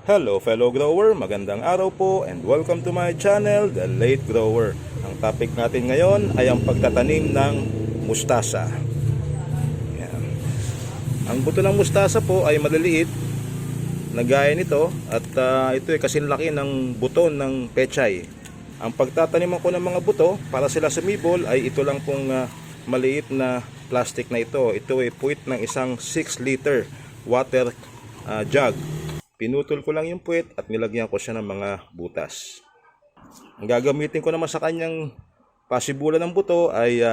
Hello fellow grower, magandang araw po and welcome to my channel, The Late Grower. Ang topic natin ngayon ay ang pagtatanim ng mustasa. Yan. Ang buto ng mustasa po ay maliliit na gaya nito at ito ay kasing laki ng buto ng pechay. Ang pagtataniman ko ng mga buto para sila sumibol ay ito lang pong maliit na plastic na ito. Ito ay puwit ng isang 6-liter water jug. Pinutol ko lang yung puwet at nilagyan ko siya ng mga butas. Ang gagamitin ko naman sa kanyang pasibulan ng buto ay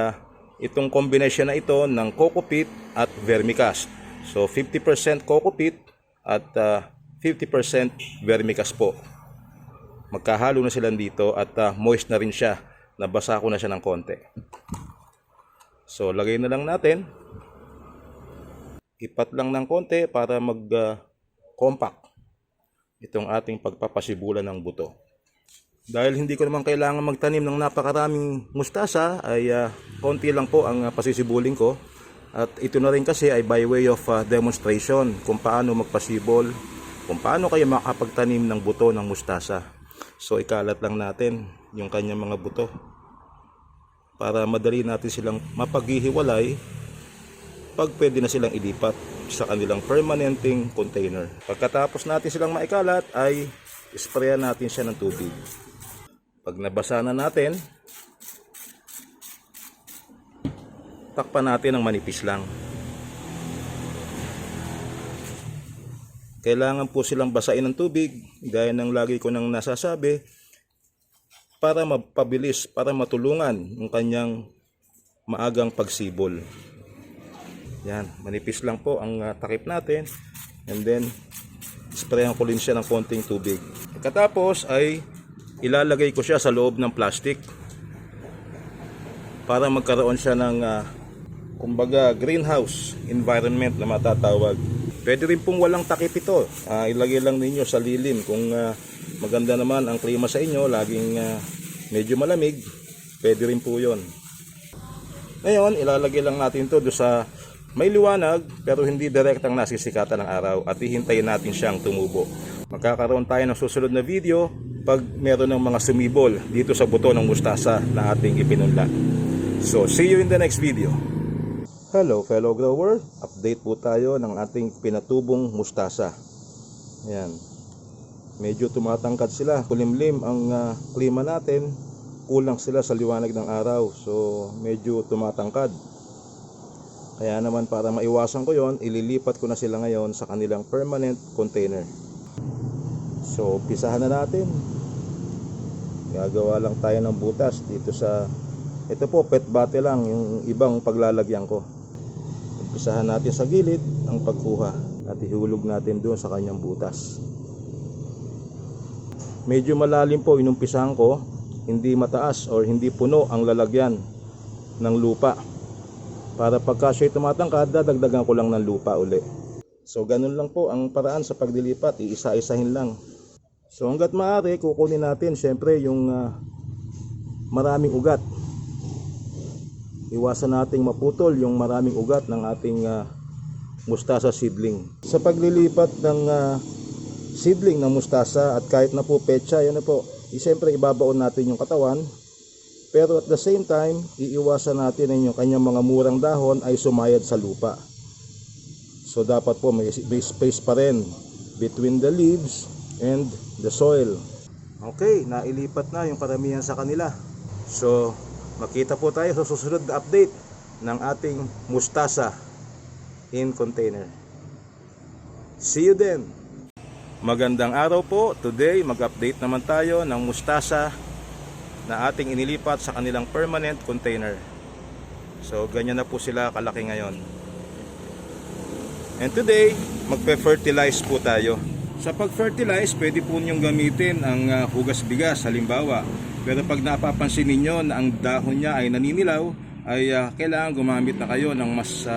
itong combination na ito ng coco peat at vermicast. So 50% coco peat at 50% vermicast po. Magkahalo na sila dito at moist na rin siya. Nabasa ko na siya ng konti. So lagay na lang natin. Ipat lang ng konti para mag-compact itong ating pagpapasibulan ng buto. Dahil hindi ko naman kailangan magtanim ng napakaraming mustasa, ay konti lang po ang pasisibulin ko. At ito na rin kasi ay by way of demonstration kung paano magpasibol, kung paano kayo makapagtanim ng buto ng mustasa. So ikalat lang natin yung kanyang mga buto para madali natin silang mapaghihiwalay pag pwede na silang ilipat sa kanilang permanenting container. Pagkatapos natin silang maikalat ay sprayan natin siya ng tubig. Pag nabasa na natin, takpan natin ng manipis lang. Kailangan po silang basain ng tubig gaya ng lagi ko nang nasasabi para mapabilis, para matulungan yung kanyang maagang pagsibol. Yan, manipis lang po ang takip natin and then sprayan ko rin siya ng konting tubig. Pagkatapos ay ilalagay ko siya sa loob ng plastic para magkaroon siya ng kumbaga greenhouse environment na matatawag. Pwede rin pong walang takip ito. Ilagay lang ninyo sa lilim kung maganda naman ang klima sa inyo, laging medyo malamig, pwede rin po yun. Ngayon, ilalagay lang natin to doon sa may liwanag pero hindi direktang nasisikatan ng araw at hihintayin natin siyang tumubo. Magkakaroon tayo ng susunod na video pag meron ng mga sumibol dito sa buto ng mustasa na ating ipinunla. So, see you in the next video. Hello fellow grower, update po tayo ng ating pinatubong mustasa. Ayan. Medyo tumatangkad sila, kulimlim ang klima natin, kulang sila sa liwanag ng araw, so medyo tumatangkad. Kaya naman para maiwasan ko yon, ililipat ko na sila ngayon sa kanilang permanent container. So pisahan na natin. Gagawa lang tayo ng butas dito sa, ito po pet bate lang yung ibang paglalagyan ko. Pisahan natin sa gilid ang pagkuha at ihulog natin doon sa kanyang butas. Medyo malalim po inumpisahan ko, hindi mataas or hindi puno ang lalagyan ng lupa. Para pagka siya'y tumatangkad, dadagdagan ko lang ng lupa uli. So ganun lang po ang paraan sa paglilipat, iisa-isahin lang. So hanggat maaari, kukunin natin syempre yung maraming ugat. Iwasan nating maputol yung maraming ugat ng ating mustasa seedling. Sa paglilipat ng seedling ng mustasa at kahit na po petsa, yan na po, siyempre ibabaon natin yung katawan. Pero at the same time, iiwasan natin na yung kanyang mga murang dahon ay sumayad sa lupa. So dapat po may space pa rin between the leaves and the soil. Okay, nailipat na yung karamihan sa kanila. So makita po tayo sa susunod na update ng ating mustasa in container. See you then! Magandang araw po. Today mag-update naman tayo ng mustasa na ating inilipat sa kanilang permanent container. So ganyan na po sila kalaki ngayon. And today magpe-fertilize po tayo. Sa pag-fertilize pwede po niyong gamitin ang hugas bigas halimbawa. Pero pag napapansin ninyo na ang dahon niya ay naninilaw, ay kailangan gumamit na kayo ng mas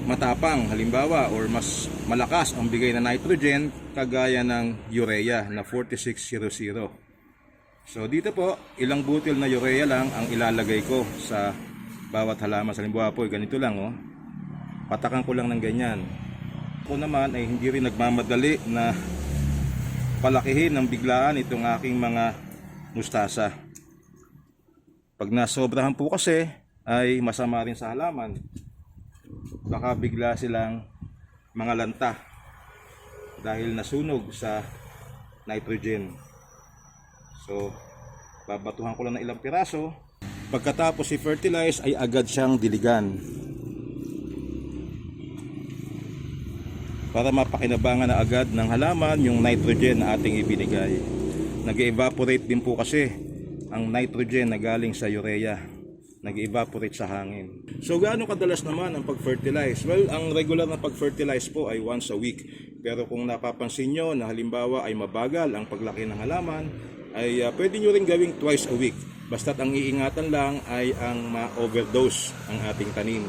matapang halimbawa or mas malakas ang bigay na nitrogen kagaya ng urea na 4600. So dito po, ilang butil na urea lang ang ilalagay ko sa bawat halaman. Halimbawa po, ganito lang oh. Patakan ko lang ng ganyan. Ako naman ay hindi rin nagmamadali na palakihin ng biglaan itong aking mga mustasa. Pag nasobrahan po kasi ay masama rin sa halaman. Baka bigla silang mga lanta dahil nasunog sa nitrogen. So babatuhan ko lang ng ilang piraso. Pagkatapos i-fertilize ay agad siyang diligan para mapakinabangan na agad ng halaman yung nitrogen na ating ibinigay. Nag-evaporate din po kasi ang nitrogen na galing sa urea. Nag-evaporate sa hangin. So gaano kadalas naman ang pag-fertilize? Well, ang regular na pag-fertilize po ay once a week. Pero kung napapansin nyo na halimbawa ay mabagal ang paglaki ng halaman, ay pwede nyo rin gawing twice a week. Basta't ang iingatan lang ay ang ma-overdose ang ating tanim,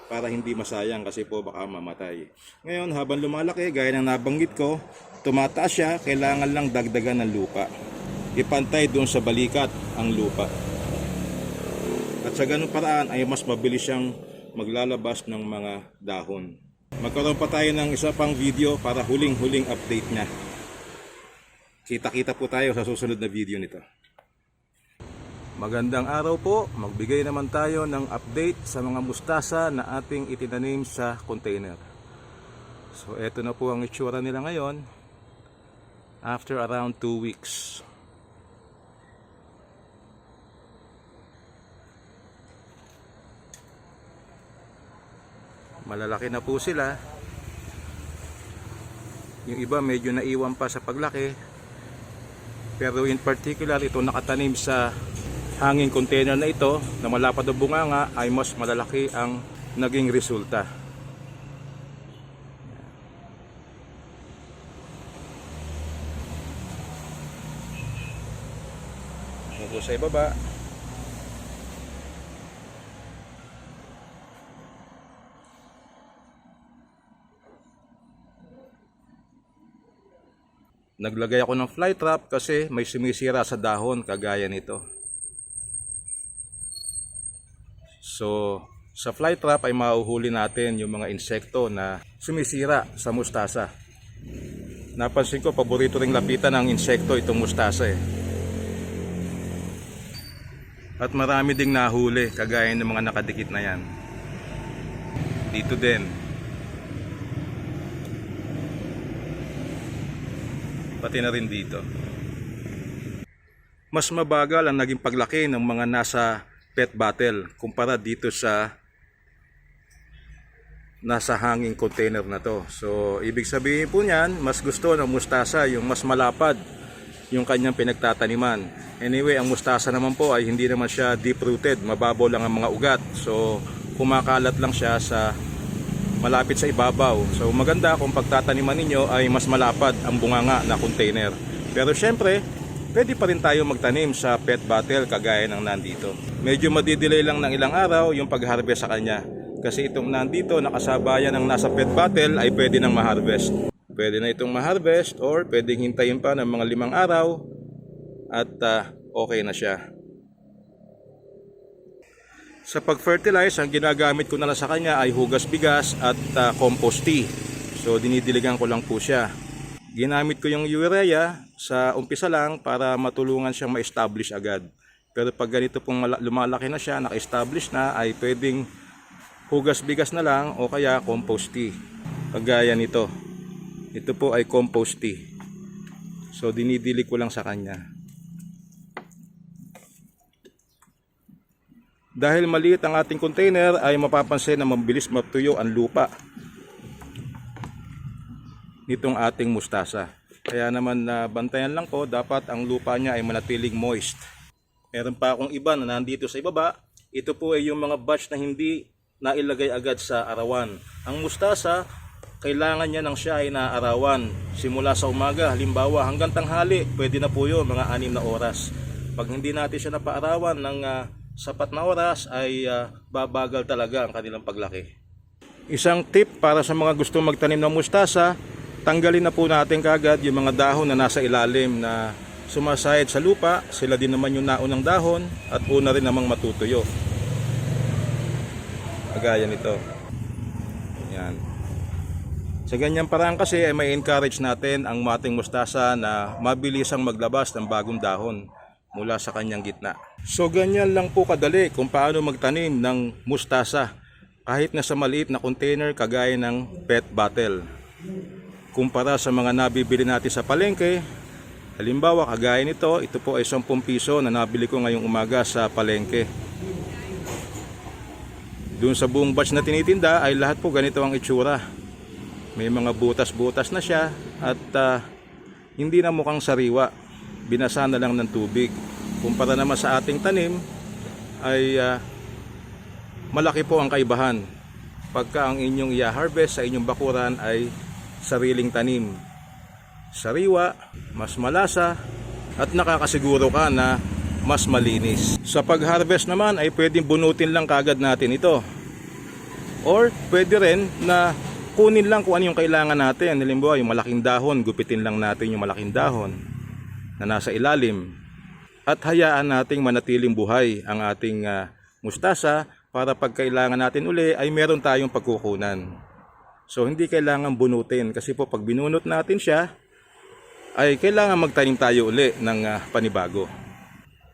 para hindi masayang kasi po baka mamatay. Ngayon, habang lumalaki, gaya ng nabanggit ko, tumataas siya, kailangan lang dagdagan ng lupa. Ipantay doon sa balikat ang lupa. At sa ganung paraan ay mas mabilis siyang maglalabas ng mga dahon. Magkaroon pa tayo ng isa pang video para huling-huling update niya. Kita-kita po tayo sa susunod na video nito. Magandang araw po, magbigay naman tayo ng update sa mga mustasa na ating itinanim sa container. So eto na po ang itsura nila ngayon after around 2 weeks. Malalaki na po sila. Yung iba medyo naiwan pa sa paglaki, pero in particular ito nakatanim sa hanging container na ito na malapad ang bunganga ay mas malalaki ang naging resulta. Ito sa ibaba. Naglagay ako ng fly trap kasi may sumisira sa dahon kagaya nito. So, sa fly trap ay mahuhuli natin yung mga insekto na sumisira sa mustasa. Napansin ko, paborito ring lapitan ng insekto itong mustasa eh. At marami ding nahuli, kagaya ng mga nakadikit na yan. Dito din. Pati na rin dito. Mas mabagal ang naging paglaki ng mga nasa pet bottle kumpara dito sa nasa hanging container na to. So ibig sabihin po niyan, mas gusto ng mustasa yung mas malapad yung kanyang pinagtataniman. Anyway, ang mustasa naman po ay hindi naman siya deep rooted, mababaw lang ang mga ugat. So kumakalat lang siya sa malapit sa ibabaw. So maganda kung pagtataniman ninyo ay mas malapad ang bunganga na container. Pero syempre, pwede pa rin tayo magtanim sa pet bottle kagaya ng nandito. Medyo madidelay lang ng ilang araw yung pag-harvest sa kanya. Kasi itong nandito nakasabayan ng nasa pet bottle ay pwede nang ma-harvest. Pwede na itong ma-harvest or pwedeng hintayin pa ng mga 5 araw at okay na siya. Sa pag-fertilize, ang ginagamit ko na lang sa kanya ay hugas bigas at compost tea. So dinidiligan ko lang po siya. Ginamit ko yung urea sa umpisa lang para matulungan siyang ma-establish agad. Pero pag ganito pong lumalaki na siya, naka-establish na, ay pwedeng hugas bigas na lang o kaya compost tea. Kagaya nito. Ito po ay compost tea. So dinidilig ko lang sa kanya. Dahil maliit ang ating container ay mapapansin na mabilis matuyo ang lupa nitong ating mustasa. Kaya naman bantayan lang po, dapat ang lupa niya ay manatiling moist. Meron pa akong iba na nandito sa ibaba. Ito po ay yung mga batch na hindi nailagay agad sa arawan. Ang mustasa, kailangan niya ng siya ay naarawan. Simula sa umaga, halimbawa hanggang tanghali, pwede na po yun, mga 6 na oras. Pag hindi natin siya napaarawan ng sapat na oras, ay babagal talaga ang kanilang paglaki. Isang tip para sa mga gustong magtanim ng mustasa, tanggalin na po natin kagad yung mga dahon na nasa ilalim na sumasayad sa lupa. Sila din naman yung naunang dahon at una rin namang matutuyo. Kagaya nito. Yan. Sa ganyang paraan kasi ay may encourage natin ang ating mustasa na mabilisang maglabas ng bagong dahon mula sa kanyang gitna. So ganyan lang po kadali kung paano magtanim ng mustasa kahit na sa maliit na container kagaya ng pet bottle. Kumpara sa mga nabibili natin sa palengke, halimbawa kagaya nito, ito po ay 10 piso na nabili ko ngayong umaga sa palengke. Doon sa buong batch na tinitinda ay lahat po ganito ang itsura. May mga butas-butas na siya at hindi na mukhang sariwa. Binasa na lang ng tubig. Kumpara naman sa ating tanim ay malaki po ang kaibahan pagka ang inyong i-harvest sa inyong bakuran ay sariling tanim. Sariwa, mas malasa at nakakasiguro ka na mas malinis. Sa pag-harvest naman ay pwedeng bunutin lang kagad natin ito. Or pwede rin na kunin lang kung ano yung kailangan natin. Halimbawa, yung malaking dahon, gupitin lang natin yung malaking dahon na nasa ilalim. At hayaan nating manatiling buhay ang ating mustasa para pag kailangan natin uli ay meron tayong pagkukunan. So hindi kailangan bunutin kasi po pag binunot natin siya ay kailangan magtanim tayo uli ng panibago.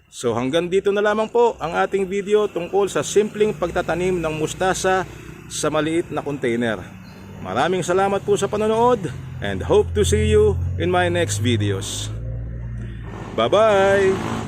So hanggang dito na lamang po ang ating video tungkol sa simpleng pagtatanim ng mustasa sa maliit na container. Maraming salamat po sa panonood and hope to see you in my next videos. Bye-bye!